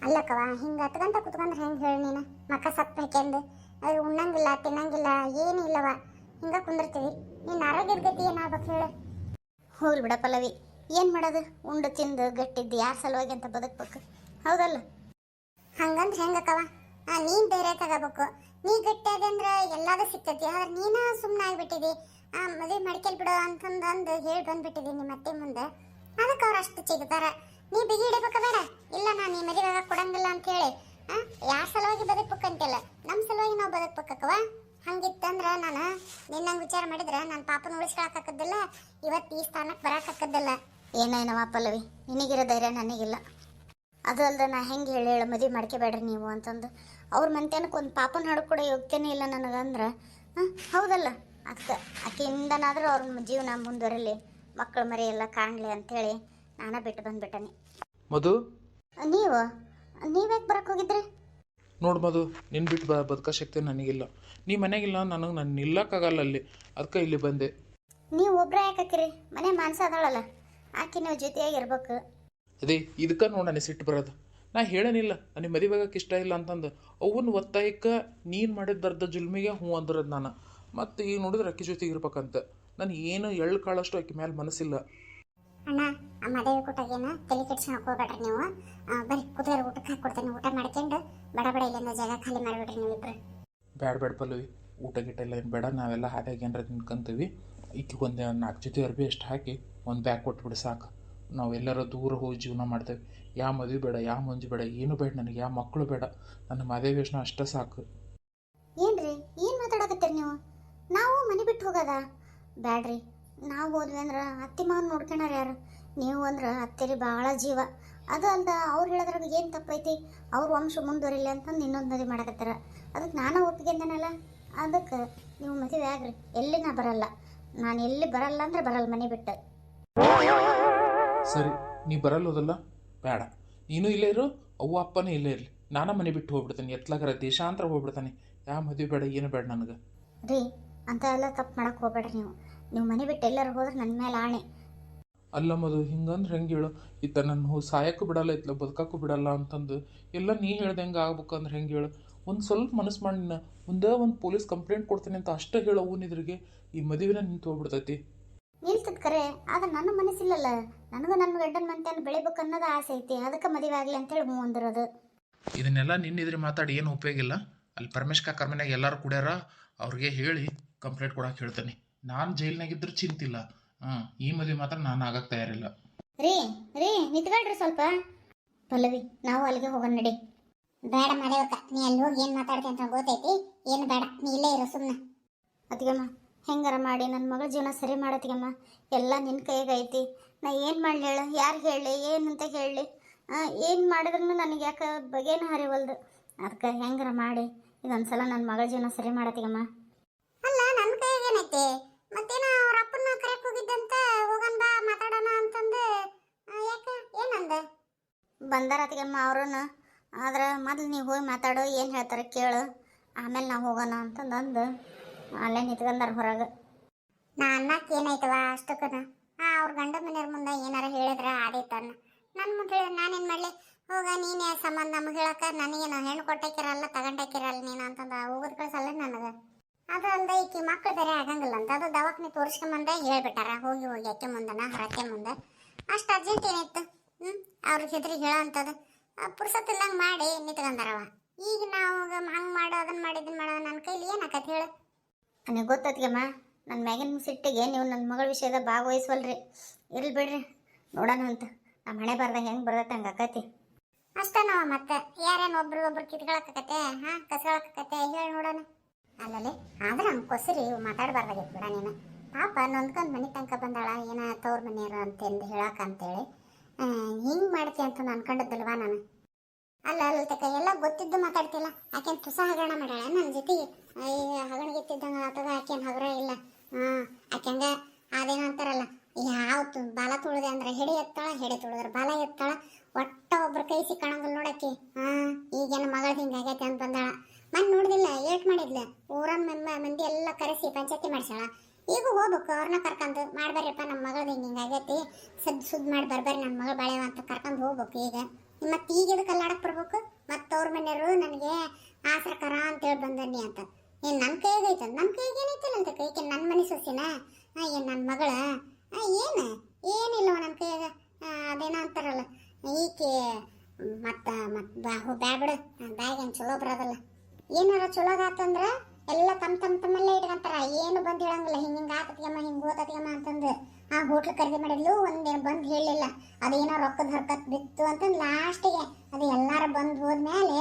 ಅಲ್ಲಕ್ಕವ ಹಿಂಗೆ ಹತ್ಕಂತ ಕುತ್ಕೊಂಡ್ರೆ ಹೆಂಗೆ ಹೇಳಿ ನೀನು ಮಕ್ಕ ಸತ್ತು ಹಾಕ್ಯಂದು ಅದು ಉಣ್ಣಂಗಿಲ್ಲ ತಿನ್ನಂಗಿಲ್ಲ ಏನಿಲ್ಲವ ಹಿಂಗೆ ಕುಂದಿರ್ತೀವಿ ನೀನು ಆರೋಗ್ಯದ ಗತಿ ಏನಾಗ್ಬೇಕು ಹೇಳು. ಹೋಗ್ಲಿ ಬಿಡ ಪಲ್ಲವಿ, ಏನು ಮಾಡೋದು? ಉಂಡು ತಿಂದು ಗಟ್ಟಿದ್ದು ಯಾರ ಸಲುವಾಗಿ ಅಂತ ಬದುಕ್ಬೇಕು, ಹೌದಲ್ಲ? ಹಂಗಂದ್ರೆ ಹೆಂಗಕ್ಕವ? ನೀನು ಧೈರ್ಯ ತಗೋಬೇಕು. ನೀ ಗಟ್ಟಿ ಅದಂದ್ರೆ ಎಲ್ಲಾದು ಸಿಗ್ತೈತಿ. ಆದ್ರೆ ನೀನು ಸುಮ್ಮನೆ ಆಗಿಬಿಟ್ಟಿದಿ. ಮದುವೆ ಮಾಡ್ಕೆಲ್ ಬಿಡು ಅಂತಂದು ಹೇಳಿ ಬಂದ್ಬಿಟ್ಟಿದಿ ನಿಮ್ಮ ಅತ್ತೆ ಮುಂದೆ. ಅದಕ್ಕೆ ಅವ್ರು ಅಷ್ಟು ಚಿಗ್ತಾರ. ನೀ ಬಿಗಿ ಹಿಡಿಬೇಕ ಬೇಡ. ಇಲ್ಲ ನಾನು ಈ ಮದುವೆ ಕೊಡಂಗಿಲ್ಲ ಅಂತ ಹೇಳಿ ಯಾರ ಸಲುವಾಗಿ ಬದುಕ್ಬೇಕಂತಿಲ್ಲ, ನಮ್ಮ ಸಲುವಾಗಿ ನಾವು ಬದುಕ್ಬೇಕಕ್ಕವ. ಹಂಗಿತ್ತಂದ್ರೆ ನಾನು ನಿನ್ನಂಗೆ ವಿಚಾರ ಮಾಡಿದ್ರೆ ನನ್ನ ಪಾಪನ ಉಳಿಸ್ಕೊಳಕ್ಕಾಗದಿಲ್ಲ, ಇವತ್ತು ಈ ಸ್ಥಾನಕ್ಕೆ ಬರೋಕ್ಕಾಗದಿಲ್ಲ. ಏನೇನವ ಪಲ್ಲವಿ, ನಿನಗಿರೋ ಧೈರ್ಯ ನನಗಿಲ್ಲ. ಅದು ಅಲ್ದ ನಾ ಹೆಂಗೆ ಹೇಳಿ ಮದುವೆ ಮಾಡ್ಕೋಬೇಡ್ರಿ ನೀವು ಅಂತಂದು ಅವ್ರ ಮಂತ್ಯಾನಕ್ಕೆ ಒಂದು ಪಾಪನ ಹಾಡು ಕೂಡ ಯೋಗ್ಯನೇ ಇಲ್ಲ ನನಗಂದ್ರೆ, ಹೌದಲ್ಲ? ಅದಕ್ಕೆ ಆಕೆಯಿಂದನಾದರೂ ಅವ್ರ ಜೀವನ ಮುಂದುವರಲಿ, ಮಕ್ಕಳು ಮರಿ ಎಲ್ಲ ಕಾಣಲಿ ಅಂಥೇಳಿ ನಾನೇ ಬಿಟ್ಟು ಬಂದ್ಬಿಟ್ಟನಿ. ಮಧು, ನೀವ್ಯಾಕೆ ಬರಕ್ಕೆ ಹೋಗಿದ್ರಿ? ನೋಡು ಮಧು, ನಿನ್ನ ಬಿಟ್ಟು ಬದುಕೋ ಶಕ್ತಿ ನನಗಿಲ್ಲ. ನೀ ಮನೆಗಿಲ್ಲ, ನಾನು ನಿಲ್ಲಕ್ಕಾಗಲ್ಲ ಅಲ್ಲಿ, ಅದಕ್ಕೆ ಇಲ್ಲಿ ಬಂದೆ. ನೀವು ಒಬ್ಬರೇ ಯಾಕೆ ಹಾಕಿರಿ? ಮನೆ ಮಾನಸ ಅದಳಲ್ಲ, ಆಕೆ ನೀವು ಜೊತೆಯಾಗಿ ಇರ್ಬೇಕು. ಅದೇ ಇದಕ್ಕೆ ನೋಡಿ ನನಗೆ ಸಿಟ್ಟು ಬರೋದು. ನಾ ಹೇಳೇನಿಲ್ಲ ನನಗೆ ಮದುವೆಗಕ್ಕೆ ಇಷ್ಟ ಇಲ್ಲ ಅಂತಂದು. ಅವನ್ನ ಒತ್ತಾಯಕ್ಕೆ ನೀನು ಮಾಡಿದ್ದರ್ಧ ಜುಲ್ಮಿಗೆ ಹ್ಞೂ ಅಂದ್ರದ್ದು ನಾನು. ಮತ್ತು ಈಗ ನೋಡಿದ್ರೆ ಅಕ್ಕಿ ಜೊತೆಗೆ ಇರ್ಬೇಕಂತ ನನಗೆ ಏನು ಎಳ್ಳು ಕಾಳಷ್ಟು ಅಕ್ಕಿ ಮೇಲೆ ಮನಸ್ಸಿಲ್ಲ. ಅಣ್ಣ, ಆ ಮದುವೆ ಕೊಟ್ಟಾಗೇನ ತಲೆ ಕೆಡ್ಸ್ಕೊಳಕ್ಕೆ ಹೋಗ್ಬೇಡ್ರಿ ನೀವು. ಬರೀ ಕುದುರೆ ಊಟಕ್ಕೆ ಹಾಕ್ಕೊಡ್ತೇನೆ, ಊಟ ಮಾಡ್ಕೊಂಡು ಬಡ ಬಡ ಇಲ್ಲಿಂದ ಜಾಗ ಖಾಲಿ ಮಾಡಿಬಿಡ್ರಿ ನೀವಿಬ್ರು. ಬೇಡ ಪಲ್ಲವಿ, ಊಟ ಗಿಟ್ಟ ಎಲ್ಲ ಏನು ಬೇಡ. ನಾವೆಲ್ಲ ಹಾದಿಯಾಗಿ ಏನಾರ ತಿನ್ಕೊಂತೀವಿ. ಈಕೆ ಒಂದು 4 ಜೊತೆ ಅರ್ಬಿ ಅಷ್ಟು ಹಾಕಿ ಒಂದು ಬ್ಯಾಗ್ ಕೊಟ್ಬಿಡಿ ಸಾಕು. ನಾವು ಎಲ್ಲರೂ ದೂರ ಹೋಗಿ ಜೀವನ ಮಾಡ್ತೇವೆ. ಯಾವ ಮದುವೆ ಬೇಡ, ಯಾವ ಮಂಜು ಬೇಡ, ಏನು ಬೇಡ ನನಗೆ, ಯಾವ ಮಕ್ಕಳು ಬೇಡ. ನನ್ನ ಮದುವೆ ಯೋಚನೆ ಅಷ್ಟೇ ಸಾಕು. ಏನ್ರಿ ಏನು ಮಾತಾಡಕತ್ತೀರಿ ನೀವು? ನಾವು ಮನೆ ಬಿಟ್ಟು ಹೋಗೋದ ಬ್ಯಾಡ್ರಿ. ನಾವು ಹೋದ್ವಿ ಅಂದ್ರೆ ಅತ್ತಿ ಮಾವನ್ ನೋಡ್ಕೊಳಾರ ಯಾರು? ನೀವು ಅಂದ್ರೆ ಅತ್ತೆರಿ ಭಾಳ ಜೀವ. ಅದು ಅಲ್ದ ಅವ್ರು ಹೇಳೋದ್ರಾಗ ಏನು ತಪ್ಪೈತಿ? ಅವ್ರ ವಂಶ ಮುಂದುವರಿಲ್ಲ ಅಂತಂದು ಇನ್ನೊಂದು ಮದುವೆ ಮಾಡಕತ್ತಾರ. ಅದಕ್ಕೆ ನಾನು ಒಪ್ಪಿಗೆಂದನಲ್ಲ. ಅದಕ್ಕೆ ನೀವು ಮದುವೆ ಆಗ್ರಿ. ಎಲ್ಲಿ ನಾ ಬರಲ್ಲ, ನಾನು ಎಲ್ಲಿ ಬರಲ್ಲ ಅಂದ್ರೆ ಬರಲ್ಲ ಮನೆ ಬಿಟ್ಟು. ಸರಿ, ನೀ ಬರಲ್ಲೋದಲ್ಲ, ಬೇಡ. ನೀನು ಇಲ್ಲೇ ಇರು, ಅವ್ವ ಅಪ್ಪನೇ ಇಲ್ಲೇ ಇರಲಿ. ನಾನು ಮನೆ ಬಿಟ್ಟು ಹೋಗ್ಬಿಡ್ತೇನೆ, ಎತ್ಲಾಗರ ದೇಶಾಂತರ ಹೋಗ್ಬಿಡ್ತಾನೆ. ಯಾವ ಮದುವೆ ಬೇಡ, ಏನು ಬೇಡ ನನಗೆ. ರೀ, ಅಂತ ಎಲ್ಲ ತಪ್ಪು ಮಾಡಕ್ಕೆ ಹೋಗ್ಬೇಡ್ರಿ ನೀವು ಮನೆ ಬಿಟ್ಟು ಎಲ್ಲರೂ ಹೋದ್ರೆ ನನ್ನ ಮೇಲೆ ಆಣೆ. ಅಲ್ಲ ಮಧು, ಹಿಂಗಂದ್ರೆ ಹೆಂಗೆ ಹೇಳು? ಇತ್ತ ನನ್ನ ಸಾಯಕ್ಕೂ ಬಿಡಲ್ಲ, ಇತ್ಲ ಬದುಕಕ್ಕೂ ಬಿಡಲ್ಲ ಅಂತಂದು ಎಲ್ಲ ನೀ ಹೇಳ್ದೆ ಹೆಂಗೆ ಆಗ್ಬೇಕಂದ್ರೆ ಹೆಂಗೆ ಹೇಳು? ಒಂದು ಸ್ವಲ್ಪ ಮನಸ್ಸು ಮಾಡಿ ಮುಂದೆ ಒಂದು ಪೊಲೀಸ್ ಕಂಪ್ಲೇಂಟ್ ಕೊಡ್ತೀನಿ ಅಂತ ಅಷ್ಟೇ ಹೇಳು. ಅವನಿದ್ರಿಗೆ ಈ ಮದುವೆನ ನಿಂತು ಹೋಗ್ಬಿಡ್ತೈತಿ. ನಿಲ್ತದ ಕರೆ, ಆದ್ರೆ ನನ್ನ ಮನಸ್ಸಿಲ್ಲಲ್ಲ. ನನಗೂ ನನ್ನ ಗಂಡನ ಮಂತ್ಯಾನ ಬೆಳಿಬೇಕು ಅನ್ನೋದು ಆಸೆ ಐತಿ. ಅದಕ್ಕೆ ಮದುವೆ ಆಗಲಿ ಅಂತೇಳಿ ಹ್ಞೂ ಅಂದಿರೋದು. ಇದನ್ನೆಲ್ಲ ನಿನ್ನಿದ್ರೆ ಮಾತಾಡಿ ಏನು ಉಪಯೋಗ ಇಲ್ಲ. ಅಲ್ಲಿ ಪರಮೇಶ್ ಕಾಕರ ಮನೆಯಾಗ ಎಲ್ಲರೂ ಕುಡ್ಯಾರ, ಅವ್ರಿಗೆ ಹೇಳಿ ಕಂಪ್ಲೇಂಟ್ ಕೊಡಕ್ಕೆ ಹೇಳ್ತೇನೆ. ನಾನು ಜೈಲ್ನಾಗಿದ್ದರೂ ಚಿಂತಿಲ್ಲ. ಈ ಮದುವೆ ಮಾತ್ರ ನಾನು ಆಗಕ್ಕೆ ತಯಾರಿಲ್ಲ. ರೀ ನಿಂತ್ಕೊಳ್ರಿ ಸ್ವಲ್ಪ. ಪಲ್ಲವಿ, ನಾವು ಅಲ್ಲಿಗೆ ಹೋಗೋಣ ನಡಿ. ಬೇಡ ಮದುವೆಕ, ನೀ ಅಲ್ಲಿ ಹೋಗಿ ಏನು ಮಾತಾಡ್ತೀನಿ ಅಂತ ಗೊತ್ತೈತಿ. ಏನು ಬೇಡ, ನೀ ಇಲ್ಲೇ ಇರೋ ಸುಮ್ಮನೆ. ಅತ್ತಿಗಮ್ಮ, ಹೆಂಗಾರ ಮಾಡಿ ನನ್ನ ಮಗಳ ಜೀವನ ಸರಿ ಮಾಡತ್ತಿಗಮ್ಮ. ಎಲ್ಲ ನಿನ್ನ ಕೈಗೆ ಐತಿ. ನಾ ಏನು ಮಾಡಲಿ ಹೇಳು? ಯಾರಿಗೆ ಹೇಳಲಿ, ಏನಂತ ಹೇಳಲಿ? ಏನು ಮಾಡಿದ್ರೂ ನನಗೆ ಯಾಕೆ ಬಗೆನೂ ಹರಿವಲ್ದು. ಅದಕ್ಕೆ ಹೆಂಗಾರ ಮಾಡಿ ಇದೊಂದು ಸಲ ನನ್ನ ಮಗಳ ಜೀವನ ಸರಿ ಮಾಡತ್ತಿಗಮ್ಮ. ಅಲ್ಲ, ನನ್ನ ಕೈಗೆ ಏನೈತಿ? ಮತ್ತೇನೋ ಅವ್ರ ಅಪ್ಪನ ಕರೆಕ್ಟ್ ಹೋಗಿದ್ದಂತ, ಹೋಗೋಣ ಬಾ ಮಾತಾಡೋಣ ಅಂತಂದು ಯಾಕೆ ಏನಂದ? ಬಂದಾರ ಅತ್ತಿಗಮ್ಮ ಅವ್ರನ್ನ. ಆದ್ರೆ ಮೊದಲು ನೀವು ಹೋಗಿ ಮಾತಾಡೋ, ಏನು ಹೇಳ್ತಾರೆ ಕೇಳು, ಆಮೇಲೆ ನಾವು ಹೋಗೋಣ ಅಂತಂದು ಅಲ್ಲೇ ನಿಂತ್ಕೊಂಡಾರ ಹೊರಗೆ. ನಾ ಅನ್ನಕ್ಕೆ ಏನಾಯ್ತವ ಅಷ್ಟಕ್ಕನ? ಅವ್ರ ಗಂಡ ಮನೆಯವ್ರ ಮುಂದೆ ಏನಾರ ಹೇಳಿದ್ರೆ ಆದೈತನ್ನ. ನನ್ನ ಮುಂದೆ ಹೇಳಿದ್ರೆ ನಾನೇನು ಮಾಡಲಿ? ಹೋಗ, ನೀನೇ ಸಂಬಂಧ ನಮಗೆ ಹೇಳಕ್ಕೆ. ನನಗೇನು ಹೆಣ್ಣು ಕೊಟ್ಟಾಕಿರಲ್ಲ, ತಗೊಂಡಾಕಿರಲ್ಲ ನೀನು ಅಂತಂದು ಹೋಗೋದು ಕಳ್ಸಲ್ಲ ನನಗೆ. ಅದು ಅಲ್ಲದೆ ಈಕಿ ಮಕ್ಕಳು ಬೇರೆ ಆಗಂಗಿಲ್ಲ ಅಂತ ಅದು ದವಾಖಾನೆ ತೋರಿಸ್ಕೊಂಬಂದೆ ಹೇಳ್ಬಿಟ್ಟಾರ. ಹೋಗಿ ಅಕ್ಕೆ ಮುಂದನ ಹೊರಕ್ಕೆ ಮುಂದೆ ಅಷ್ಟು ಅರ್ಜೆಂಟ್ ಏನಿತ್ತು? ಅವ್ರ ಹೆದ್ರಿಗೆ ಹೇಳೋ ಅಂಥದ್ದು ಪುರ್ಸತ್ತಿಲ್ಲಂಗೆ ಮಾಡಿ ನಿಂತ್ಕೊಂಡಾರವ. ಈಗ ನಾವು ಹಂಗೆ ಮಾಡೋ, ಅದನ್ನು ಮಾಡಿ ಇದನ್ನು ಮಾಡೋ, ನನ್ನ ಕೈಲಿ ಏನಾಕತ್ತೆ ಹೇಳು? ನನಗೆ ಗೊತ್ತತ್ಗಮ್ಮ, ನನ್ನ ಮ್ಯಾಗಿನ ಸಿಟ್ಟಿಗೆ ನೀವು ನನ್ನ ಮಗಳ ವಿಷಯದ ಭಾಗವಹಿಸವಲ್ರಿ. ಇರ್ಲಿ ಬಿಡ್ರಿ, ನೋಡೋಣ ಅಂತ. ನಮ್ಮ ಹಣೆ ಬರ್ದಾಗ ಹೆಂಗೆ ಬರ್ತೈತೆ ಹಂಗೆ ಆಕತಿ ಅಷ್ಟೇ. ನಾವು ಮತ್ತೆ ಯಾರೇನು ಒಬ್ರು ಕಿತ್ಕೊಳಕತ್ತೆ, ಕಸ್ಕೊಳಕತ್ತೆ? ಹೇಳಿ ನೋಡೋಣ. ಅಲ್ಲಲ್ಲಿ ಆದ್ರೆ ಹಂಗೆ ಕೊಸರಿ ಮಾತಾಡಬಾರ್ದಾಗಿತ್ತು ಬಿಡ ನೀನು. ಪಾಪ ನೊಂದ್ಕೊಂಡು ಮನೆ ತನಕ ಬಂದಾಳ, ಏನ ತವ್ರ ಮನೆಯವರು ಅಂತಂದು ಹೇಳಕ್ಕಂತೇಳಿ ಹಿಂಗೆ ಮಾಡ್ತಿ ಅಂತ ಅನ್ಕೊಂಡಿದ್ದಲ್ವಾ ನಾನು. ಅಲ್ಲ ತಕ್ಕ ಎಲ್ಲ ಗೊತ್ತಿದ್ದು ಮಾತಾಡ್ತಿಲ್ಲ. ಆಕೆನ್ ತುಸ ಹಗರಣ ಮಾಡ್ಯಾಳ ನನ್ನ ಜೊತೆಗೆ. ಹಗಣಿಗೆತ್ತಿದ್ದಂಗೆ ಅಥವಾ ಆಕೆನ್ ಹಗರ ಇಲ್ಲ. ಆಕೆಂಗ ಅದೇನೋ ಅಂತಾರಲ್ಲ, ಯಾವತ್ತು ಬಾಲ ತುಳಿದೆ ಅಂದ್ರೆ ಹೆಡೆ ಎತ್ತಾಳ, ಹೆಡೆ ತುಳಿದ್ರೆ ಬಾಲ ಎತ್ತಾಳ. ಒಟ್ಟ ಒಬ್ರ ಕೈ ಸಿಕ್ಕಣಂಗಿಲ್ಲ ನೋಡಕ್ಕೆ. ಈಗೇನು ಮಗಳ ಹಿಂಗಾಗೈತೆ ಅಂತ ಬಂದಾಳ. ಮನ್ ನೋಡ್ದಿಲ್ಲ ಏಟ್ ಮಾಡಿದ್ಲ, ಊರನ್ ಮಂದಿ ಎಲ್ಲ ಕರೆಸಿ ಪಂಚಾಯತಿ ಮಾಡ್ಸಾಳ. ಈಗ ಹೋಗ್ಬೇಕು ಅವ್ರನ್ನ ಕರ್ಕೊಂಡು ಮಾಡ್ಬಾರ್ಯಪ್ಪ, ನಮ್ಮ ಮಗಳದ್ದು ಹಿಂಗಾಗೈತಿ, ಸುದ್ ಮಾಡಿ ಬರ್ಬಾರಿ ನನ್ನ ಮಗಳು ಬಾಳೆವ ಅಂತ ಕರ್ಕೊಂಡು ಹೋಗ್ಬೇಕು. ಈಗ ಮತ್ತೆ ಈಗ ಇದಕ್ಕೆ ಅಲ್ಲಾಡಕ್ಕೆ ಬರ್ಬೇಕು? ಮನೆಯವರು ನನಗೆ ಆಸರಕರ ಅಂತೇಳಿ ಬಂದನಿ ಅಂತ. ಏನು ನನ್ನ ಕೈಗೆ ಐತೆ? ನನ್ನ ಕೈಗೆ ಏನೈತಿಲ್ಲ ಅಂತ ಕೈಗೆ ನನ್ನ ಮನೆ ಸೊಸಿನ ಏನು ನನ್ನ ಮಗಳ ಏನು ಏನಿಲ್ಲವ ನನ್ನ ಕೈಯಾಗ. ಅದೇನೋ ಅಂತಾರಲ್ಲ ಈಕೆ ಮತ್ತು ಬ್ಯಾಡ ಬಿಡು ಬ್ಯಾಗ್ ಏನು ಚಲೋ ಬರೋದಲ್ಲ. ಏನಾರ ಚಲೋ ಆತಂದ್ರೆ ಎಲ್ಲ ತಮ್ಮಲ್ಲೇ ಇಟ್ಕೊಂತಾರ, ಏನು ಬಂದು ಹೇಳಂಗಿಲ್ಲ. ಹಿಂಗೆ ಆತತ್ಯಮ್ಮ ಹಿಂಗೆ ಓದತ್ಯಮ್ಮ ಅಂತಂದು ಆ ಹೋಟ್ಲು ಖರೀದಿ ಮಾಡಿದ್ಲು ಒಂದೇನು ಬಂದು ಹೇಳಲಿಲ್ಲ. ಅದೇನೋ ರೊಕ್ಕದ ಹರ್ಕತ್ ಬಿತ್ತು ಅಂತಂದು ಲಾಸ್ಟಿಗೆ ಅದು ಎಲ್ಲಾರು ಬಂದು ಹೋದ್ಮೇಲೆ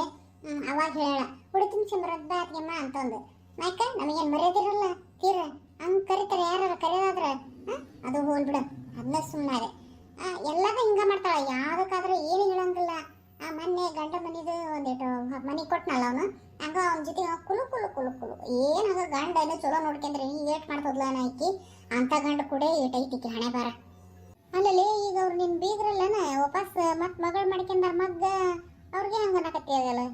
ಅವಾಗ ಹೇಳ ಹುಡಿ ತುಂಬಿಸ್ಕೊಂಬರೋದು ಬಾತ್ಯಮ್ಮ ಅಂತಂದು. ಯಾಕ ನಮಗೇನು ಮರ್ಯಾದಿರಲ್ಲ ತೀರ ಹಂಗೆ ಕರಿತಾರೆ ಯಾರು ಕರೆಯೋದಾದ್ರೆ ಅದು ಹೋಲ್ಬಿಡ ಅದನ್ನ ಸುಮ್ಮನೆ ಎಲ್ಲದ ಹಿಂಗೆ ಮಾಡ್ತಾಳೆ. ಯಾವುದಕ್ಕಾದ್ರೂ ಏನು ಹೇಳಂಗಿಲ್ಲ. ಆ ಮೊನ್ನೆ ಗಂಡ ಮನಿದು ಒಂದಿಟ್ಟು ಮನೆ ಕೊಟ್ಟನಲ್ಲ ಅವನು ಹಂಗ ಅವನ ಜೊತೆ ಕುಲು ಕುಲು ಕುಲು ಕುಲು ಏನಾಗ ಗಂಡ ಏನೋ ಚಲೋ ನೋಡ್ಕೊಂಡ್ರೆ ಹಿಂಗೆ ಏಟ್ ಮಾಡ್ತದ್ಲ ಆಕಿ ಅಂತ ಗಂಡ ಕೂಡ ಏಟೈತಿಕ್ಕಿ ಹಣೆ ಬಾರ. ಅಲ್ಲಲ್ಲಿ ಈಗ ಅವ್ರು ನಿನ್ನ ಬೀಗ್ರಲ್ಲನ ವಾಪಸ್ ಮತ್ತೆ ಮಗಳು ಮಾಡ್ಕೊಂಡಾರ ಮಗ್ಗ ಅವ್ರಿಗೆ ಹಂಗೆ ಅನ್ನಕತ್ತಿ ಆಗಲ್ಲ.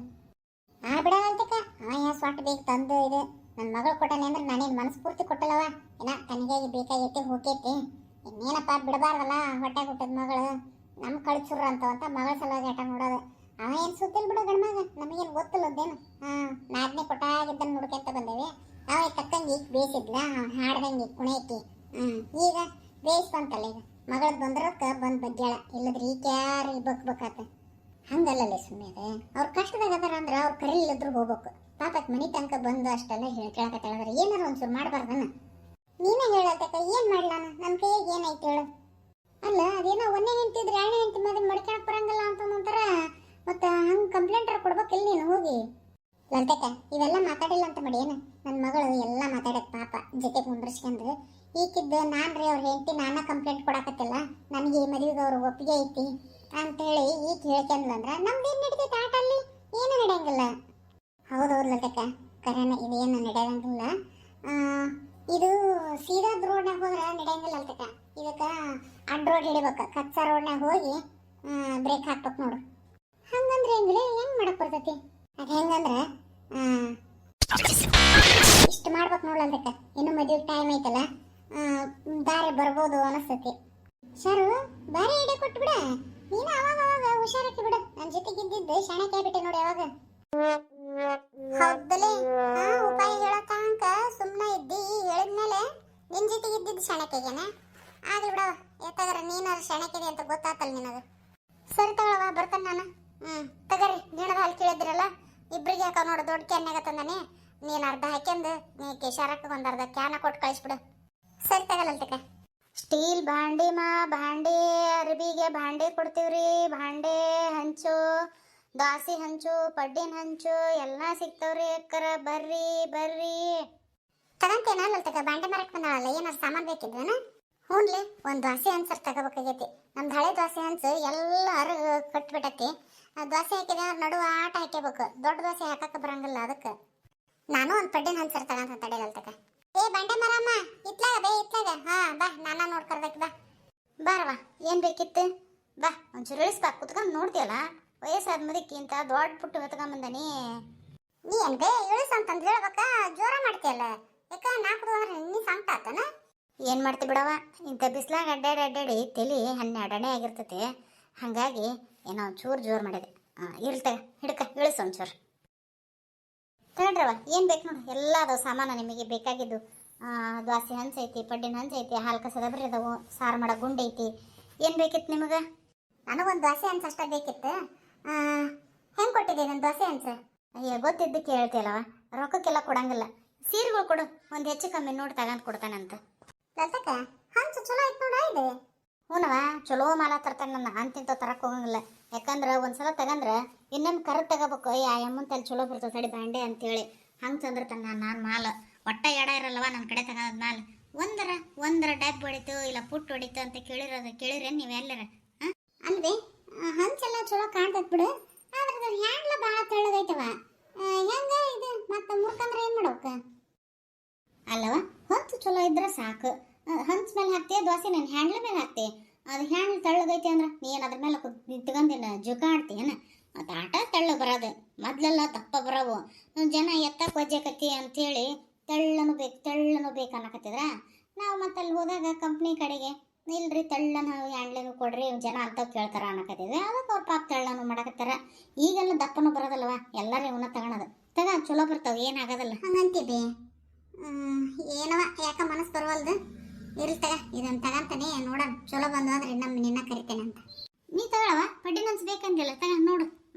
ಬಿಡಲ್ತಕ್ಕ ಅವ ಸ್ವಾಟ್ ಬೇಗ ತಂದು ಇದೆ ನನ್ನ ಮಗಳು ಕೊಟ್ಟಾನೆ ಅಂದ್ರೆ ನಾನೇನು ಮನಸ್ಫೂರ್ತಿ ಕೊಟ್ಟಲ್ಲವ. ಏನ ತನಗಾಗಿ ಬೇಕಾಗೈತಿ ಹೋಗೈತಿ ಇನ್ನೇನಪ್ಪ ಬಿಡಬಾರ್ದಲ್ಲ. ಹೊಟ್ಟೆ ಹುಟ್ಟದ ಮಗಳು ನಮ್ಮ ಕಳಿಸ್ರು ಅಂತ ಮಗಳ ಸಲುವಾಗಿ ಆಟ ನೋಡೋದು. ಅವ ಏನು ಸುತ್ತಿಲ್ ಬಿಡು ಗಂಡ್ಮಗ ನಮಗೇನು ಗೊತ್ತಿಲ್ಲದೇನು. ನಾದ್ನೇ ಕೊಟ್ಟಾಗಿದ್ದನ್ನು ನೋಡ್ಕೊಂತ ಬಂದೇವಿ. ಅವ ತಕ್ಕಂಗೆ ಈಗ ಬೇಯಿಸಿದ್ಲ ಹಾಡ್ದಂಗೆ ಕುಣಿಯಕ್ಕಿ ಈಗ ಬೇಯಿಸ್ಬಂತಲ್ಲ. ಈಗ ಮಗಳದ್ದು ಬಂದ್ರಕ್ಕೆ ಬಂದು ಬಗ್ಗ್ಯಾಳ ಇಲ್ಲದ್ರೆ ಈಗ ಯಾರು ಬಕ್ಬೇಕಾತ ಹಂಗಲ್ಲೇ ಸುಮ್ಮನೆ ಅವ್ರ ಕಷ್ಟದಾಗ ಅದಾರ ಅಂದ್ರೆ ಅವ್ರು ಕರೀಲಿದ್ರು ಹೋಗ್ಬೇಕು. ಪಾಪಕ್ಕೆ ಮನೆ ತನಕ ಬಂದು ಅಷ್ಟೆಲ್ಲ ಕೇಳಕತ್ತಾಳಂದ್ರೆ ಏನಾರ ಒಂಚೂರು ಮಾಡಬಾರ್ದನ. ನೀನೇ ಹೇಳತ್ತಕ್ಕ ಏನು ಮಾಡ್ಲಾನ ನನ್ನ ಕೈಯಾಗ ಏನೈತೆ ಹೇಳು. ಅಲ್ಲ ಅದೇನೋ ಒಂದೇ ಹೆಂಡ್ತಿದ್ರೆ ಎರಡನೇ ಹೆಂಡ್ತಿ ಮದುವೆ ಮಡ್ಕೊಳಕ್ ಬರಂಗಿಲ್ಲ ಅಂತಂದ್ರ ಮತ್ತೆ ಹಂಗೆ ಕಂಪ್ಲೇಂಟರ್ ಕೊಡ್ಬೇಕಿಲ್ಲ ನೀನು ಹೋಗಿ. ಲಂತಕ್ಕ ಇವೆಲ್ಲ ಮಾತಾಡಿಲ್ಲ ಅಂತ ಮಾಡಿ ಏನು ನನ್ನ ಮಗಳು ಎಲ್ಲ ಮಾತಾಡಕ್ ಪಾಪ ಜೊತೆ ಕುಂದ್ರಿಸ್ಕೊಂಡು ಈಕಿದ್ದು ನಾನು ರೀ ಅವ್ರ ಹೆಂಡ್ತಿ ನಾನ ಕಂಪ್ಲೇಂಟ್ ಕೊಡಕತ್ತಿಲ್ಲ ನನಗೆ ಈ ಮದುವೆಗೆ ಅವ್ರ ಒಪ್ಪಿಗೆ ಐತಿ ಅಂತೇಳಿ ಈಗ ಹೇಳ್ಕೊಂಡ್ಲಂದ್ರೆ ನಮ್ದು ಏನು ನಡೀತೈತೆ ಆಟ ಅಲ್ಲಿ ಏನು ನಡೆಯಂಗಿಲ್ಲ. ಹೌದೌದು ಲಂತಕ್ಕ ಕರೆನ ಇದೇನು ನಡೆಯಂಗಿಲ್ಲ. ಇದು ಸೀದಾ ರೋಡ್ನಾಗ ಹೋದ್ರೆ ನಡೆಯಂಗಿಲ್ಲ ಅಂತಕ್ಕ. ಇದಕ್ಕೆ ಅಡ್ಡ ರೋಡ್ ಹಿಡಿಬೇಕು. ಕಚ್ಚಾ ರೋಡ್ನಾಗ ಹೋಗಿ ಬ್ರೇಕ್ ಹಾಕ್ಬೇಕು ನೋಡು. ಹಂಗಂದ್ರೆ ಹೆಂಗ್ರಿ ಹೆಂಗ್ ಮಾಡಕ್ ಬರ್ತೈತಿ? ಅದು ಹೆಂಗಂದ್ರೆ ಇಷ್ಟು ಮಾಡ್ಬೇಕು ನೋಡ್ಲಂತಕ್ಕ. ಇನ್ನು ಮದುವೆ ಟೈಮ್ ಐತಲ್ಲ ದಾರಿ ಬರ್ಬೋದು ಅನಿಸ್ತೈತಿ. ಸರು ಬಾರಿ ಐಡಿಯಾ ಕೊಟ್ಬಿಡ ನೀನು. ಅವಾಗ ಅವಾಗ ಹುಷಾರಕ್ಕೆ ಬಿಡು. ನನ್ನ ಜೊತೆಗೆ ಇದ್ದಿದ್ದು ಶಾಣಕ್ಕೆ ಆಗ್ಬಿಟ್ಟೆ ನೋಡಿ ಅವಾಗ. ಹೌದಲೇ ಉಪಾಯ ಹೇಳಕ್ಕ ಸುಮ್ಮನೆ ಇದ್ದಿ ಹೇಳಿದ್ಮೇಲೆ ನಿನ್ ಜೊತೆಗೆ ಇದ್ದಿದ್ದು ಶಾಣಕ್ಕೆಗೆನ ಆಗ್ಲಿ ಬಿಡವ. ಯಾಕಂದ್ರೆ ನೀನಾರ ಶಾಣಕ್ಕಿದೆ ಅಂತ ಗೊತ್ತಾತಲ್ಲ ನಿನಗೆ. ಸರಿ ತಗೊಳವ ಬರ್ತಾನೆ ನಾನು. ತಗರಿ ಗಿಣದ ಹಾಲು ಕೇಳಿದ್ರಲ್ಲ ಇಬ್ರಿಗೆ ಯಾಕ ನೋಡು ದೊಡ್ಡ ಕ್ಯಾನ್ಯಾಗ ತಂದಾನೆ. ನೀನು ಅರ್ಧ ಹಾಕ್ಯಂದು ನೀ ಕೇಶಾರಕ್ಕೆ ಒಂದು ಅರ್ಧ ಕ್ಯಾನ ಕೊಟ್ಟು ಕಳಿಸ್ಬಿಡು. ಸರಿ ತಗಲಂತಕ್ಕ. ಸ್ಟೀಲ್ ಭಾಂಡಿ ಭಾಂಡೆ ಅರ್ಬಿಗೆ ಭಾಂಡೆ ಕೊಡ್ತೀವ್ರಿ. ಭಾಂಡೆ ಹಂಚು ದಾಸಿ ಹಂಚು ಪಡ್ಡಿನ ಹಂಚು ಎಲ್ಲ ಸಿಗ್ತಾವ್ರಿ ಅಕ್ಕರ. ಬರ್ರಿ ಬರ್ರಿ ತಗಂತೇನಲ್ಲತಕ್ಕ ಬಾಂಡೆ ಮರಕ್ಕೆ ಬಂದಾಳಲ್ಲ ಏನಾರು ಸಾಮಾನು ಬೇಕಿದ್ವೇನ? ಹ್ಞೂನ್ಲಿ ಒಂದು ದೋಸೆ ಹಂಚರ್ ತಗೋಬೇಕಾಗೈತಿ. ನಮ್ದು ಹಳೆ ದೋಸೆ ಹಂಚು ಎಲ್ಲ ಅರಗ ಕಟ್ಬಿಟ್ಟೈತಿ. ದೋಸೆ ಹಾಕಿದ ನಡುವ ಆಟ ಹಾಕ್ಯಬೇಕು. ದೊಡ್ಡ ದೋಸೆ ಹಾಕಕ್ಕೆ ಬರಂಗಿಲ್ಲ ಅದಕ್ಕೆ ನಾನು ಒಂದು ಪಡ್ಡಿನ ಹಂಚರ್ ತಗಂತ ತಡೆಯಲ್ತಕ್ಕ. ಏ ಬಾಂಡೆ ಮರಮ್ಮ ಇತ್ಲಾಗ ಬೇ ಇತ್ಲಾಗ. ಬಾ ನಾನ ನೋಡ್ಕರ್ಬೇಕು ಬಾ. ಬಾರವ ಏನು ಬೇಕಿತ್ತು ಬಾ. ಒಂಚೂರು ಇಳಿಸ್ಬಾ ಕುತ್ಕೊಂಡು ನೋಡ್ತೀಯಲ್ಲ ವಯಸ್ಸಾದ ಮುದಕ್ಕಿಂತ ದೊಡ್ಡ ಪುಟ್ಟು ಹೊತ್ಕೊಂಬಂದನಿ. ನೀ ಏನು ಬೇ ಇಳಿಸು ಅಂತಂದು ಹೇಳ್ಬೇಕಾ ಜೋರ ಮಾಡ್ತೀಯಲ್ಲ. ಯಾಕ ನಾಲ್ಕು ಹೋದ್ರೆ ನೀ ಸಂಕಟ ಆತನ. ಏನು ಮಾಡ್ತಿ ಬಿಡವ ಇಂಥ ಬಿಸ್ಲಾಗ ಅಡ್ಡಾಡಿ ತಲೆ 12 ಆಗಿರ್ತೈತೆ. ಹಾಗಾಗಿ ಏನೋ ಒಂಚೂರು ಜೋರು ಮಾಡಿದೆ. ಇರ್ಲ್ತಗ ಹಿಡ್ಕ ಇಳಿಸು ಒಂಚೂರು ತಗೊಂಡ್ರವ. ಏನು ಬೇಕು ನೋಡಿ ಎಲ್ಲ ಅದಾವ ಸಾಮಾನು ನಿಮಗೆ ಬೇಕಾಗಿದ್ದು. ದ್ವಾಸೆ ಹಂಚು ಐತಿ ಪಡ್ಡಿನ ಹಂಚು ಐತಿ ಹಾಲು ಕಸದ ಬರೀ ಅದಾವು. ಸಾರು ಮಾಡೋ ಗುಂಡು ಐತಿ. ಏನು ಬೇಕಿತ್ತು ನಿಮಗೆ? ನನಗೊಂದು ದೋಸೆ ಹಂಚು ಅಷ್ಟೇ ಬೇಕಿತ್ತು. ಹೆಂಗೆ ಕೊಟ್ಟಿದ್ದೆ ನನ್ನ ದೋಸೆ ಹಂಚು? ಅಯ್ಯ ಗೊತ್ತಿದ್ದಕ್ಕೆ ಹೇಳ್ತೀಯಲ್ಲವ ರೊಕ್ಕಕ್ಕೆಲ್ಲ ಕೊಡಂಗಿಲ್ಲ. ಸೀರೆಗಳು ಕೊಡು ಒಂದು ಹೆಚ್ಚು ಕಮ್ಮಿ ನೋಡಿ ತಗೊಂಡು ಕೊಡ್ತಾನಂತ. ಲತಕ್ಕ ಹಂಚು ಚಲೋ ಐತೆ ನೋಡ ಇದೆ. ಹ್ಞೂನವ ಚಲೋ ಮಾಲ ತರ್ತಾನೆ. ನನ್ನ ಅಂತಿಂತ ತರಕ್ಕೆ ಹೋಗಂಗಿಲ್ಲ. ಯಾಕಂದ್ರೆ ಒಂದ್ಸಲ ತಗಂದ್ರೆ ಇನ್ನೊಂದು ಕರೆಕ್ಟ್ ತಗೋಬೇಕು. ಅಮ್ಮಂತಲ್ಲಿ ಚಲೋ ಬರ್ತದೆ ತಡಿ ಬಾಂಡೆ ಅಂತೇಳಿ ಹಂಗೆ ತಂದಿರ್ತಾನೆ ನಾನು ಮಾಲ್. ಒಟ್ಟ ಎಡ ಇರಲ್ಲವ ನನ್ನ ಕಡೆ ತಗೋದ್ ಮಾಲ್. ಒಂದರ ಡಬ್ಬ ಹೊಡಿತು ಇಲ್ಲ ಪುಟ್ಟು ಹೊಡಿತು ಅಂತ ಕೇಳಿದ್ರೆ ನೀವು ಎಲ್ಲರ ಅಲ್ವೇ ಹಂಚೆಲ್ಲ ಚಲೋ ಕಾಣ್ತೈತೆ ಬಿಡು. ಆದ್ರೆ ಹ್ಯಾಂಡ್ಲ ಭಾಳ ತೆಳ್ಳಗೈತವ. ಹೆಂಗ ಇದು ಮತ್ತೆ ಮುರ್ಕಂದ್ರೆ ಏನು ಮಾಡ್ಬೇಕು? ಅಲ್ಲವ ಹಂಚು ಚಲೋ ಇದ್ರೆ ಸಾಕು. ಹಂಚ್ ಮೇಲೆ ಹಾಕ್ತೀಯ ದೋಸೆ ನನ್ನ ಹ್ಯಾಂಡ್ಲ ಮೇಲೆ ಹಾಕ್ತಿ. ಅದು ಹ್ಯಾಂಡ್ಲ್ ತೆಳ್ಳಗೈತಿ ಅಂದ್ರೆ ನೀನು ಅದ್ರ ಮೇಲೆ ನಿಂತ್ಕೊಂದಿನ ಜುಕ ಆಡ್ತೀಯನ. ಮತ್ತು ಆಟ ತೆಳ್ಳು ಬರೋದು ಮೊದಲೆಲ್ಲ ದಪ್ಪ ಬರೋವು. ಜನ ಎತ್ತಕ್ಕೆ ಒಜ್ಜಕತ್ತಿ ಅಂಥೇಳಿ ತೆಳ್ಳನು ಬೇಕು ಅನ್ನಕತ್ತಿದ್ರ. ನಾವು ಮತ್ತೆ ಅಲ್ಲಿ ಹೋದಾಗ ಕಂಪ್ನಿ ಕಡೆಗೆ ಇಲ್ರಿ ತೆಳ್ಳನ ಹ್ಯಾಂಡ್ಲಿಂಗ್ ಕೊಡ್ರಿ ಜನ ಅಂಥವು ಕೇಳ್ತಾರ ಅನ್ನಕತ್ತಿದ್ವಿ ಅದಕ್ಕೆ ಅವ್ರ ಪಾಪ ತೆಳ್ಳನು ಮಾಡಕತ್ತಾರ. ಈಗೆಲ್ಲ ದಪ್ಪನೂ ಬರೋದಲ್ವ, ಎಲ್ಲರೂ ಇವನ್ನ ತಗೊಳೋದು. ಚಲೋ ಬರ್ತಾವ, ಏನಾಗೋದಲ್ಲ. ಹಂಗಂತಿದ್ದೆ. ಏನವ ಯಾಕ ಮನಸ್ಸು ಬರವಲ್ದು. ಇರ್ಲಿ ತಗ, ಇದನ್ನ ತಗಂತಾನೆ ನೋಡೋಣ, ಚಲೋ ಬಂದು ಅಂದ್ರೆ ನಿನ್ನ ಕರಿತೇನೆ ಅಂತ. ನೀ ತಗೊಳವ, ಪಡ್ಡಿ ನನ್ಸ್ ಬೇಕಂದಿಲ್ಲ, ನೋಡು.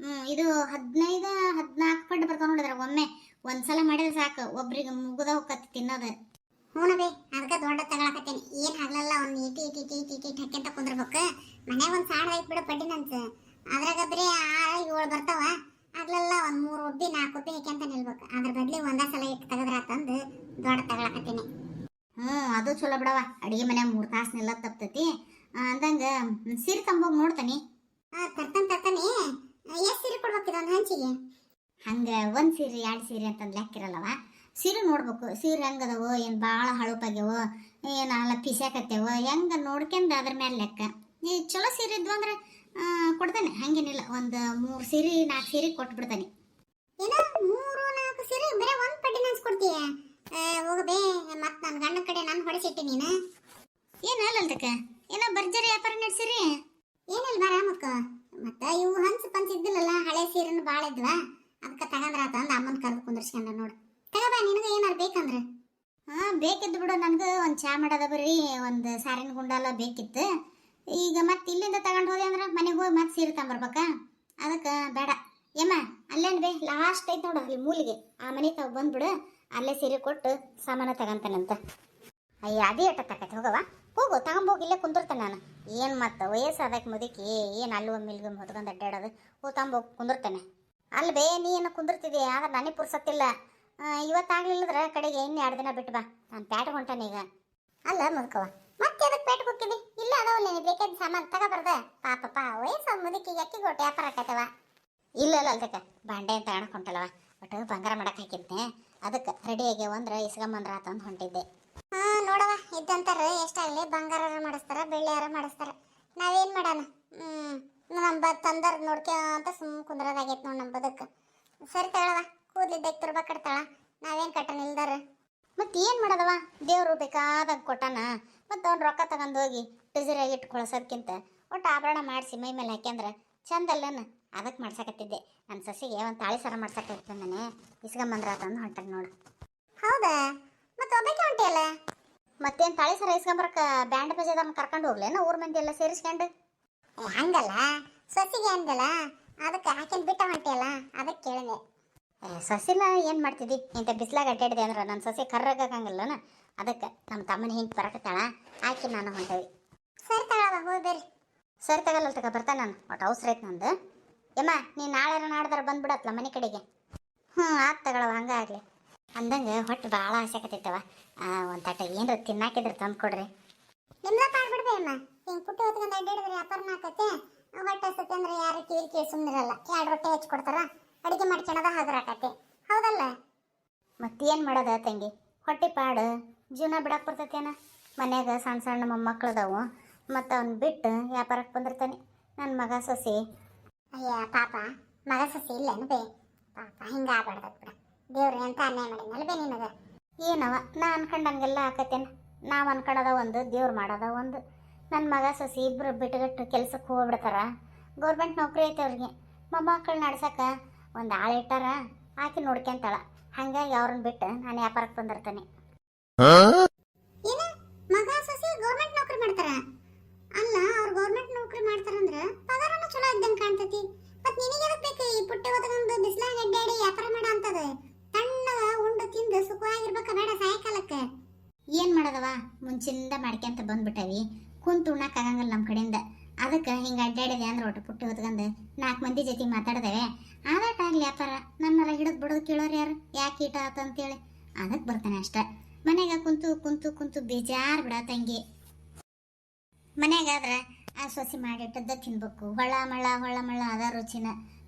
ಇದು 15-14 ಪಡ್ಡು ಬರ್ತಾವ ನೋಡಿದ್ರ ಒಮ್ಮೆ. ಒಂದ್ಸಲ ಮಾಡಿದ್ರೆ ಸಾಕು, ಒಬ್ರಿಗೆ ಮುಗಿದ ಹೋಗತ್ತೆ ತಿನ್ನೋದು. ಹ್ಞೂ ಬೇ, ಅದಕ್ಕೆ ದೊಡ್ಡ ತಗೊಳಕತ್ತೇನೆ. ಏನು ಆಗ್ಲಲ್ಲ, ಒಂದು ಇಟಿ ಇಟಿ ಇಟಿ ಇಟಿ ಇಟಿ ಹಾಕ್ಯಂತ ಕುಂದ್ರಬೇಕು. ಮನ್ಯಾಗ ಒಂದು ಸಾಡ್ ಐತ್ ಬಿಡು ಪಡ್ಡಿ ನನ್ಸ, ಅದ್ರಾಗ ಬರೀ 6-7 ಬರ್ತಾವ. ಆಗ್ಲೆಲ್ಲ ಒಂದು 3 ಒಬ್ಬಿ 4 ಒಬ್ಬಿ ಹಾಕ್ಯಂತ ನಿಲ್ಬೇಕು. ಅದ್ರ ಬದ್ಲಿ ಒಂದೇ ಸಲ ಇಟ್ಟು ತೆಗೆದ್ರಾತಂದು ದೊಡ್ಡ ತಗೊಳಕತ್ತೇನೆ. ಅದು ಚಲೋ ಬಿಡವ, ಅಡಿಗೆ ಮನ್ಯಾಗ 3 ತಾಸು ನಿಲ್ಲ ತಪ್ತತಿ ಅಂದಂಗ. ಸೀರೆ ತಂಬೋಗಿ ನೋಡ್ತಾನಿ. ತರ್ತಾನೆ. ಎಷ್ಟು ಸೀರೆ ಕೊಡ್ಬೇಕು ಇದೊಂದು ಹಂಚಿಗೆ? ಹಂಗ 1 ಸೀರೆ 2 ಸೀರೆ ಅಂತಂದು ಲೆಕ್ಕಿರಲ್ಲವ. ಸೀರೆ ನೋಡ್ಬೇಕು, ಸೀರೆ ಹೆಂಗದವೋ, ಏನು ಭಾಳ ಹಳುಪಾಗ್ಯವೋ, ಏನಾಲ ಪಿಸ್ಯಾಕತ್ತೇವೋ, ಹೆಂಗ ನೋಡ್ಕೊಂಡು ಅದ್ರ ಮೇಲೆ ಲೆಕ್ಕ. ಈ ಚಲೋ ಸೀರೆ ಇದ್ವು ಅಂದ್ರೆ ಕೊಡ್ತಾನೆ, ಹಂಗೇನಿಲ್ಲ. ಒಂದು 3 ಸೀರೆ 4 ಸೀರೆ ಕೊಟ್ಬಿಡ್ತಾನೆ. ಏನೋ 3-4 ಸೀರೆ ಬರೀ ಒಂದು ಪಡ್ಡಿ ನನ್ಸ್ಕೊಡ್ತೀಯ? ಹೋಗಬೇ, ಮತ್ತೆ ನನ್ನ ಗಂಡ ಕಡೆ ನಾನು ಹೊಡಿಸಿಟ್ಟಿ ನೀನು. ಏನಲ್ಲಲ್ತಕ್ಕ, ಏನೋ ಭರ್ಜರಿ ವ್ಯಾಪಾರ ನಡೆಸಿರಿ. ಏನಿಲ್ಲ ಬರ ಮಕ್ಕ. ಮತ್ತೆ ಇವು ಹಂಚು ಪಂಚ್ ಇದ್ದಿಲ್ಲಲ್ಲ, ಹಳೆ ಸೀರೆನು ಭಾಳ ಇದ್ವಾ, ಅದಕ್ಕೆ ತಗಂದ್ರಾತ ಅಂದ ಅಮ್ಮನ ಕರೆದು ಕುಂದ್ರಿಸ್ಕೊಂಡ ನೋಡು. ತಗಬಾ, ನಿನಗೆ ಏನಾರು ಬೇಕಂದ್ರೆ. ಬೇಕಿದ್ದು ಬಿಡು, ನನಗೆ ಒಂದು ಚಾ ಮಾಡೋದ ಬರೀ ಒಂದು ಸಾರಿನ ಗುಂಡಾಲ ಬೇಕಿತ್ತು. ಈಗ ಮತ್ತೆ ಇಲ್ಲಿಂದ ತಗೊಂಡು ಹೋದೆ ಅಂದ್ರೆ ಮನೆಗೆ ಹೋಗಿ ಮತ್ತೆ ಸೀರೆ ತಗೊಂಬರ್ಬೇಕಾ? ಅದಕ್ಕೆ ಬೇಡ ಯಮ್ಮ, ಅಲ್ಲೇನು ಬೇ ಲಾಸ್ಟ್ ಐತೆ ನೋಡು ಅಲ್ಲಿ ಮೂಲಿಗೆ, ಆ ಮನೆ ತಾವು ಬಂದ್ಬಿಡು, ಅಲ್ಲೇ ಸೀರೆ ಕೊಟ್ಟು ಸಾಮಾನು ತಗೊಂತಾನಂತ. ಅಯ್ಯ ಅದೇ ಎಟ್ಟ ತಕತಿ, ಹೋಗವ ಹೋಗು, ತಗೊಂಬೋಗಿ ಇಲ್ಲೇ ಕುಂದಿರ್ತಾನೆ ನಾನು. ಏನು ಮತ್ತೆ ವಯಸ್ಸಾದಕ್ಕೆ ಮುದುಕಿ ಏನು ಅಲ್ಲಿ ಒಮ್ಮೆ ಇಲ್ಗೊಮ್ಮೆ ಹೊತ್ಕೊಂಡು ಅಡ್ಡಾಡೋದು. ತಗೊಂಬೋಗಿ ಕುಂದಿರ್ತಾನೆ. ಅಲ್ಲಿ ಬೇ ನೀ ಏನು ಕುಂದಿರ್ತಿದ್ದೆ, ಆದ್ರೆ ನನಗೆ ಪುರ್ಸತ್ತಿಲ್ಲ. ಇವತ್ತಾಗ್ಲಿಲ್ಲದ್ರೆ ಕಡೆಗೆ ಇನ್ನು 2 ದಿನ ಬಿಟ್ಟು ಬಾ, ನಾನು ಪ್ಯಾಟ್ ಹೊಂಟಾನೆ ಈಗ. ಅಲ್ಲ ಮುದುಕವ, ಮತ್ತೆ ಅದಕ್ಕೆ ಪೇಟಕ್ಕೆ ಹೋಗ್ತಿದ್ದಿ? ಇಲ್ಲ ಅದಾವಲ್ಲ ನೀನು ಬೇಕಾದ ಸಾಮಾನು ತಗೋಬಾರ್ದ? ಪಾಪಪ್ಪ ವಯಸ್ಸಾದ ಮುದುಕಿಗೆ ಅಕ್ಕಿ ಕೊಟ್ಟು ವ್ಯಾಪಾರ ಆಕತ್ತವ. ಇಲ್ಲ ಅಲ್ದಕ್ಕ, ಬಾಂಡೆ ಅಂತ ತಗೊಳಕ್ ಹೊಂಟಲ್ವ, ಒಟ್ಟು ಬಂಗಾರ ಮಾಡಕ್ಕೆ ಹಾಕಿದ್ದೆ. ಅದಕ್ಕೆ ರೆಡಿಯಾಗಿ ಅಂದ್ರೆ ಇಸ್ಕೊಂಬಂದ್ರ ಆತಂದು ಹೊಂಟಿದ್ದೆ. ನೋಡವ, ಇದ್ದಂತಾರ ಎಷ್ಟಾಗಲಿ ಬಂಗಾರ ಮಾಡಿಸ್ತಾರ, ಬೆಳ್ಳಿಯಾರ ಮಾಡಿಸ್ತಾರ. ನಾವೇನು ಮಾಡೋಣ? ನಮ್ಮ ತಂದರ್ ನೋಡ್ಕೊಂತ ಸುಮ್ಮನೆ ಕುಂದ್ರದಾಗೈತೆ ನೋಡಿ ನಮ್ಮ ಬದುಕು. ಸರಿ ತಗೊಳವ, ಕೂದಲಿದ್ದಕ್ಕೆ ತುರ್ಬಾಕಡ್ತಾಳ, ನಾವೇನು ಕಟ್ಟನ ಇಲ್ದಾರ. ಮತ್ತೆ ಏನು ಮಾಡೋದವ, ದೇವರು ಬೇಕಾದಾಗ ಕೊಟ್ಟಾನ. ಮತ್ತು ಅವ್ನು ರೊಕ್ಕ ತಗೊಂಡು ಹೋಗಿ ಟ್ರೆಜರಿಯಾಗಿ ಇಟ್ಟು ಕಳ್ಸೋದ್ಕಿಂತ ಒಟ್ಟು ಆಭರಣ ಮಾಡಿಸಿ ಮೈ ಮೇಲೆ ಹಾಕ್ಯಂದ್ರೆ ಚಂದಲ್ಲನ. ಅದಕ್ಕೆ ಮಾಡ್ಸಕತ್ತಿದ್ದೆ. ನನ್ನ ಸಸಿಗೆ ಒಂದು ತಾಳಿ ಸರ ಮಾಡ್ಸಕ್ಕೆ ನಾನೇ ಇಸ್ಕೊಂಬಂದ್ರ ಆತಂದು ಹೊಂಟಾಗ ನೋಡು. ಹೌದಾ? ಮತ್ತೆ ಒಬ್ಬಕ್ಕೆ ಹೊಂಟಿಯಲ್ಲ? ಮತ್ತೇನು ತಾಳಿ ಸರ ಇಸ್ಕೊಂಬರಕ್ಕೆ ಬ್ಯಾಂಡ್ ಬಜಾದಮ್ಮ ಕರ್ಕೊಂಡು ಹೋಗ್ಲೇನ ಊರ ಮಂದಿ ಎಲ್ಲ ಸೇರಿಸ್ಕೊಂಡು? ಹಂಗಲ್ಲ, ಸಸಿಗೆ ಅಂದಲ್ಲ, ಅದಕ್ಕೆ ಆಕೆನ್ ಬಿಟ್ಟ ಹೊಂಟಿಯಲ್ಲ, ಅದಕ್ಕೆ ಕೇಳಿದೆ. ಸಸಿನ ಏನು ಮಾಡ್ತಿದ್ದಿ, ಇಂಥ ಬಿಸ್ಲಾಗ ಅಡ್ಡಾಡಿದೆ ಅಂದ್ರೆ ನನ್ನ ಸಸಿ ಕರ್ರಗಂಗಿಲ್ಲನ. ಅದಕ್ಕೆ ನಮ್ಮ ತಮ್ಮನ ಹಿಂಗೆ ಬರಕತ್ತಾಳ, ಆಕಿ ನಾನು ಹೊಂಟೇವಿ. ಸರಿ ತಗೊಳವ, ಹೋಗಿ ಬೇರೆ. ಸರಿ ತಗೊಲ್ಲ ತಗ, ಬರ್ತಾನೆ ನಾನು, ಒಟ್ಟು ಅವಸರ ಐತೆ ನಂದು. ಯಮ್ಮ ನೀನು ನಾಳೆ ನಾಡ್ದಾರ ಬಂದ್ಬಿಡತ್ತಲ್ಲ ಮನೆ ಕಡೆಗೆ. ಆತು ತಗೊಳವ, ಹಂಗಾಗಲಿ. ಅಂದಂಗೆ ಹೊಟ್ಟೆ ಭಾಳ ಆಸೆ ಆಕತ್ತೈತವ. ಒಂದು ತಟ್ಟೆ ಏನಾರ ತಿನ್ನಾಕಿದ್ರೆ ತಂದು ಕೊಡ್ರಿ. ನಿಮ್ದ ಮಾಡ್ಬಿಡ್ಬೇ ಅಮ್ಮ, ಹಿಂಗೆ ಪುಟ್ಟಿ ಹೊತ್ಕೊಂಡು ಅಡ್ಡಾಡಿದ್ರೆ ವ್ಯಾಪಾರನ ಆಕತ್ತೆ. ಹೊಟ್ಟೆ ಹಸತ್ತೆ ಅಂದ್ರೆ ಯಾರು ಕಿವಿ ಸುಮ್ಮನಿರಲ್ಲ, 2 ರೊಟ್ಟೆ ಹೆಚ್ಚು ಕೊಡ್ತಾರ, ಅಡಿಗೆ ಮಾಡ್ಕೊಳದ ಹಾಜರಾಕತ್ತೆ. ಹೌದಲ್ಲ? ಮತ್ತೇನು ಮಾಡೋದ ತಂಗಿ, ಹೊಟ್ಟೆ ಪಾಡು ಜೀವನ ಬಿಡಕ್ಕೆ ಬರ್ತೈತೇನ. ಮನ್ಯಾಗ ಸಣ್ಣ ಸಣ್ಣ ಮೊಮ್ಮಕ್ಳದಾವು, ಮತ್ತು ಅವ್ನು ಬಿಟ್ಟು ವ್ಯಾಪಾರಕ್ಕೆ ಬಂದಿರ್ತಾನೆ ನನ್ನ ಮಗ ಸೊಸಿ. ಅಯ್ಯ ಪಾಪ, ಮಗ ಸೊಸಿ ಇಲ್ಲೇನು ಬೇ? ಪಾಪ ಹಿಂಗೆ ಆಗ್ಬಾರ್ದು ಬಿಡ, ದೇವ್ರು ಎಂತ ಅನ್ಯಾಯ ಮಾಡಿದ್ನಲ್ಲ ಬೇ ನಿನಗೆ. ಏನವ ನಾ ಅನ್ಕೊಂಡಂಗೆಲ್ಲ ಆಕತ್ತೇನ? ನಾವು ಅನ್ಕೊಳ್ಳೋದ ಒಂದು, ದೇವ್ರು ಮಾಡೋದ ಒಂದು. ನನ್ನ ಮಗ ಸೊಸಿ ಇಬ್ಬರು ಬಿಟ್ಟುಗಟ್ಟು ಕೆಲ್ಸಕ್ಕೆ ಹೋಗ್ಬಿಡ್ತಾರ. ಗೌರ್ಮೆಂಟ್ ನೌಕರಿ ಐತೆ ಅವ್ರಿಗೆ. ಮೊಮ್ಮಕ್ಕಳು ನಡ್ಸಕ್ಕೆ ಒಂದು ಆಳು ಇಟ್ಟಾರ, ಆಕಿ ನೋಡ್ಕೊಂತಾಳ. ಹಾಗಾಗಿ ಅವ್ರನ್ನ ಬಿಟ್ಟು ನಾನು ವ್ಯಾಪಾರಕ್ಕೆ ಬಂದಿರ್ತಾನೆ. ಏನು ಮಗ ಸೊಸಿ ಗೌರ್ಮೆಂಟ್ ನೌಕರಿ ಮಾಡ್ತಾರ? ಅಲ್ಲ, ಅವ್ರು ಗೌರ್ಮೆಂಟ್ ನೌಕರಿ ಮಾಡ್ತಾರಂದ್ರೆ ಪಗಾರನು ಚಲೋ ಇದ್ದಂಗೆ ಕಾಣ್ತತಿ. ಮತ್ತೆ ನಿನಗೆ ಎದಕ್ಕೆ ಬೇಕು ಈ ಪುಟ್ಟಿ ಹೊತ್ಕೊಂಡು ಬಿಸಿಲಾಗ ಅಡ್ಡಾಡಿ ವ್ಯಾಪಾರ ಮಾಡೋ ಅಂತದ? ತಣ್ಣಗ ಉಂಡು ತಿಂದು ಸುಖವಾಗಿರ್ಬೇಕ ಬೇಡ ಸಾಯಂಕಾಲಕ್ಕೆ? ಏನು ಮಾಡೋದವ, ಮುಂಚಿಂದ ಮಾಡ್ಕೊಂತ ಬಂದ್ಬಿಟ್ಟವಿ, ಕುಂತು ಉಣ್ಣಕ್ಕಾಗಂಗಿಲ್ಲ ನಮ್ಮ ಕಡೆಯಿಂದ. ಅದಕ್ಕೆ ಹಿಂಗೆ ಅಡ್ಡಾಡಿದೆ ಅಂದ್ರೆ ಒಟ್ಟು ಪುಟ್ಟಿ ಹೊತ್ಕೊಂಡು 4 ಮಂದಿ ಜೊತೆ ಮಾತಾಡ್ದೇವೆ. ಆದಾಟಾಗಲಿ ವ್ಯಾಪಾರ. ನನ್ನರ ಹಿಡಿದು ಬಿಡೋದು ಕೇಳೋರು ಯಾರು, ಯಾಕೆ ಈಟ ಆತಂತೇಳಿ. ಅದಕ್ಕೆ ಬರ್ತಾನೆ ಅಷ್ಟೆ. ಮನೆಗೆ ಕುಂತು ಕುಂತು ಕುಂತು ಬೇಜಾರು ಬಿಡ ತಂಗಿ. ಮನೆಗಾದ್ರೆ ಆ ಸೊಸಿ ಮಾಡಿಟ್ಟದ್ದ ತಿನ್ಬೇಕು, ಹೊಳ ಮಳ್ಳ ಅದ ರುಚಿನ,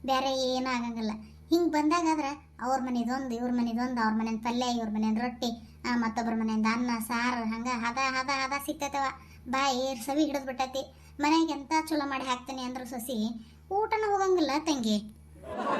ಬೇರೆ ಏನೂ ಆಗಂಗಿಲ್ಲ. ಹಿಂಗೆ ಬಂದಾಗಾದ್ರೆ ಅವ್ರ ಮನೆದೊಂದು, ಇವ್ರ ಮನೆದೊಂದು, ಅವ್ರ ಮನೆಯಿಂದ ಪಲ್ಯ, ಇವ್ರ ಮನೆಯಿಂದ ರೊಟ್ಟಿ, ಮತ್ತೊಬ್ಬರ ಮನೆಯಿಂದ ಅನ್ನ ಸಾರು, ಹಂಗೆ ಹದ ಸಿಗ್ತೈತವ. ಬಾಯಿ ಸವಿ ಹಿಡಿದು ಬಿಟ್ಟೈತಿ. ಮನೆಗೆ ಎಂತ ಚಲೋ ಮಾಡಿ ಹಾಕ್ತೀನಿ ಅಂದ್ರೆ ಸೊಸಿ ಊಟನ ಹೋಗಂಗಿಲ್ಲ ತಂಗಿ.